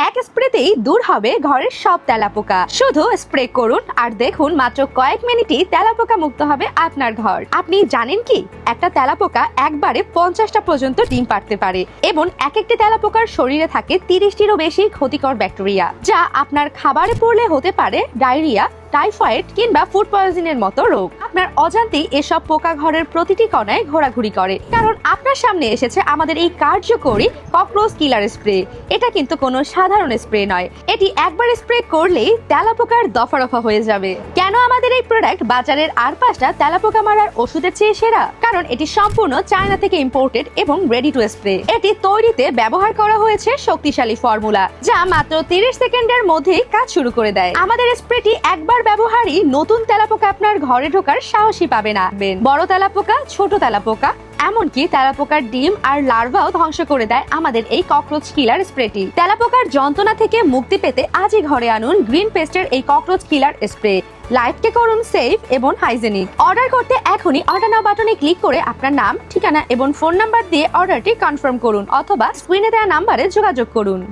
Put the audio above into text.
এক স্প্রেতেই দূর হবে ঘরের সব তেলাপোকা। শুধু স্প্রে করুন আর দেখুন মাত্র কয়েক মিনিটই তেলাপোকা মুক্ত হবে আপনার ঘর। আপনি জানেন কি একটা তেলাপোকা একবারে 50টা পর্যন্ত ডিম পাড়তে পারে এবং এক একটি তেলাপোকার শরীরে থাকে 30টিরও বেশি ক্ষতিকর ব্যাকটেরিয়া, যা আপনার খাবারে পড়লে হতে পারে ডায়রিয়া, টাইফয়েড কিংবা ফুড পয়জনের মতো রোগ। আপনার অজান্তেই এসব পোকা ঘরের প্রতিটি কোণায় ঘোরাঘুরি করে, কারণ আপনার সামনে এসেছে আমাদের এই কার্যকরী ককরোচ কিলার স্প্রে। এটা কিন্তু কোনো সাধারণ স্প্রে নয়, এটি একবার স্প্রে করলেই তেলাপোকার দফা রফা হয়ে যাবে। কেন আমাদের এই প্রোডাক্ট বাজারের আর 5টা তেলাপোকা মারার ওষুধের চেয়ে সেরা? কারণ এটি সম্পূর্ণ চায়না থেকে ইম্পোর্টেড এবং রেডি টু স্প্রে। এটি তৈরিতে ব্যবহার করা হয়েছে শক্তিশালী ফর্মুলা, যা মাত্র 30 সেকেন্ডের মধ্যেই কাজ শুরু করে দেয়। আমাদের স্প্রেটি একবার ব্যবহারই নতুন তেলাপোকা আপনার ঘরে ঢোকার সাহসী পাবে না। বড় তেলাপোকা, ছোট তেলাপোকা, এমনকি তেলাপোকার ডিম আর লার্ভাও ধ্বংস করে দেয় আমাদের এই ককরোচ কিলার স্প্রেটি। তেলাপোকার যন্ত্রণা থেকে মুক্তি পেতে আজই ঘরে আনুন গ্রিন পেস্টের এই ককরোচ কিলার স্প্রে। লাইফকে করুন সেফ এবং হাইজেনিক। অর্ডার করতে এখনই অর্ডার নাও বাটনে ক্লিক করে আপনার নাম, ঠিকানা এবং ফোন নাম্বার দিয়ে অর্ডারটি কনফার্ম করুন, অথবা স্ক্রিনে দেওয়া নাম্বারে যোগাযোগ করুন।